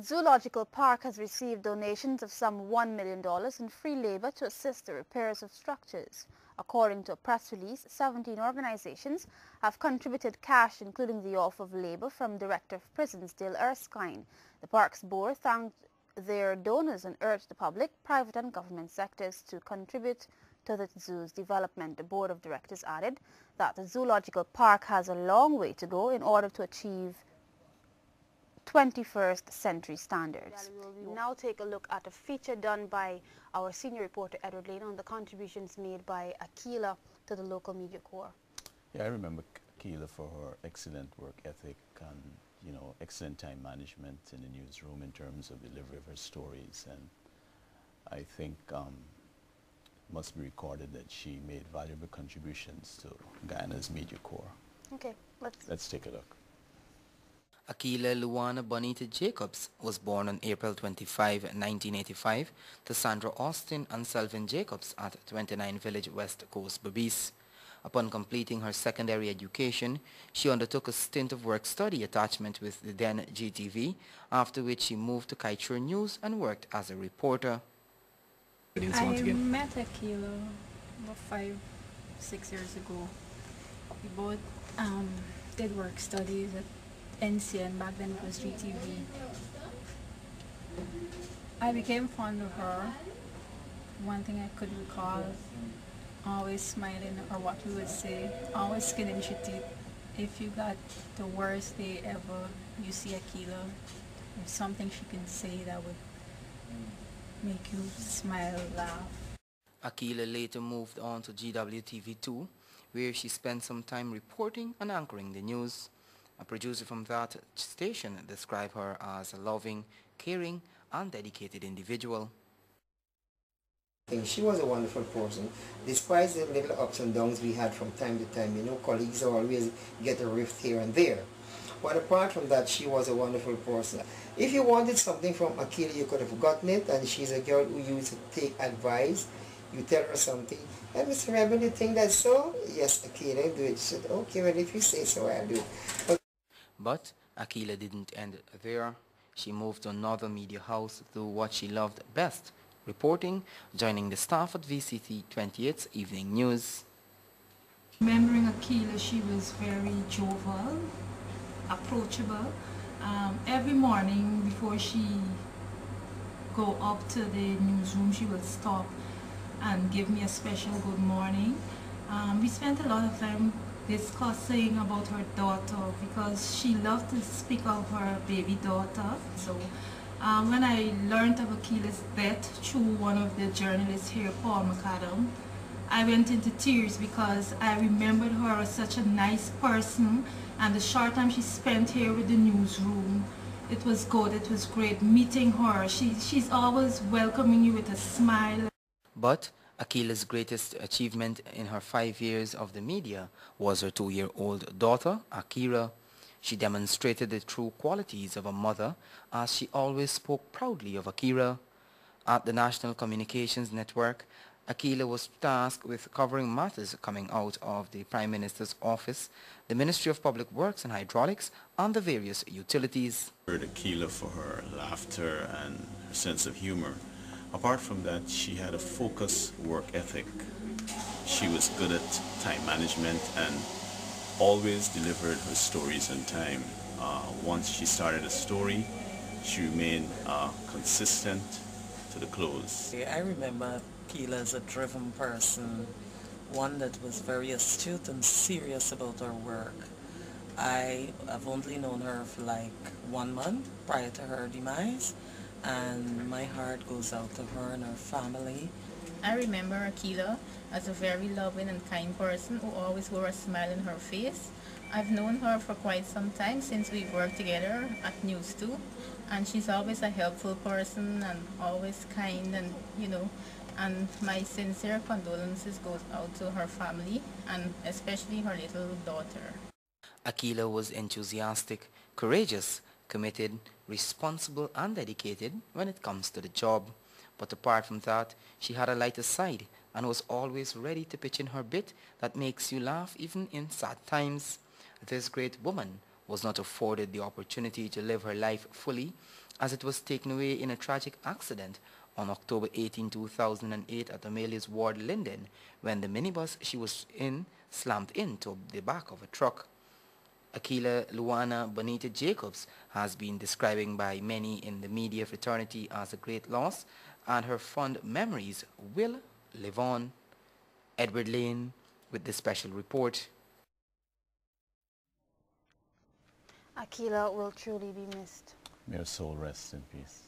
Zoological Park has received donations of some $1 million in free labor to assist the repairs of structures. According to a press release, 17 organizations have contributed cash, including the offer of labor from Director of Prisons Dale Erskine. The park's board thanked their donors and urged the public, private and government sectors to contribute to the zoo's development. The board of directors added that the Zoological Park has a long way to go in order to achieve 21st century standards. We now take a look at a feature done by our senior reporter Edward Lane on the contributions made by Akila to the local media corps. Yeah, I remember Akila for her excellent work ethic and, you know, excellent time management in the newsroom in terms of delivery of her stories. And I think it must be recorded that she made valuable contributions to Guyana's media corps. Okay, let's take a look. Akila Luana Bonita Jacobs was born on April 25, 1985 to Sandra Austin and Selvin Jacobs at 29 Village, West Coast, Berbice. Upon completing her secondary education, she undertook a stint of work-study attachment with the then GTV, after which she moved to Kaieteur News and worked as a reporter. I met Akila about 5-6 years ago. We both did work studies at NCN, back then it was GTV. I became fond of her. One thing I could recall, always smiling, or what we would say, always skin in your teeth. If you got the worst day ever, you see Akila, there's something she can say that would make you smile, laugh. Akila later moved on to GWTV2, where she spent some time reporting and anchoring the news. A producer from that station described her as a loving, caring, and dedicated individual. I think she was a wonderful person. Despite the little ups and downs we had from time to time, you know, colleagues always get a rift here and there. But apart from that, she was a wonderful person. If you wanted something from Akila, you could have gotten it, and she's a girl who used to take advice. You tell her something, and Mr. Rebel, you think that's so? Yes, Akila, do it. She said, okay, well, if you say so, I'll do it. But Akila didn't end there. She moved to another media house to do what she loved best, reporting, joining the staff at VCT 28's Evening News. Remembering Akila, she was very jovial, approachable. Every morning before she go up to the newsroom, she would stop and give me a special good morning. We spent a lot of time discussing about her daughter because she loved to speak of her baby daughter. So when I learned of Akila's death through one of the journalists here, Paul McAdam, I went into tears because I remembered her as such a nice person, and the short time she spent here with the newsroom, it was good, it was great meeting her. She's always welcoming you with a smile. But Akila's greatest achievement in her 5 years of the media was her 2-year-old daughter, Akira. She demonstrated the true qualities of a mother, as she always spoke proudly of Akira. At the National Communications Network, Akila was tasked with covering matters coming out of the Prime Minister's office, the Ministry of Public Works and Hydraulics, and the various utilities. I heard Akila for her laughter and her sense of humor. Apart from that, she had a focused work ethic. She was good at time management and always delivered her stories on time. Once she started a story, she remained consistent to the close. I remember Akila as a driven person, one that was very astute and serious about her work. I have only known her for like 1 month prior to her demise, and my heart goes out to her and her family. I remember Akila as a very loving and kind person who always wore a smile on her face. I've known her for quite some time, since we've worked together at News 2, and she's always a helpful person and always kind, and and my sincere condolences goes out to her family and especially her little daughter. Akila was enthusiastic, courageous, committed, responsible, and dedicated when it comes to the job. But apart from that, she had a lighter side and was always ready to pitch in her bit that makes you laugh even in sad times. This great woman was not afforded the opportunity to live her life fully, as it was taken away in a tragic accident on October 18, 2008 at Amelia's Ward, Linden, when the minibus she was in slammed into the back of a truck. Akilah Luana Bonita Jacobs has been described by many in the media fraternity as a great loss, and her fond memories will live on. Edward Lane with the special report. Akilah will truly be missed. May her soul rest in peace.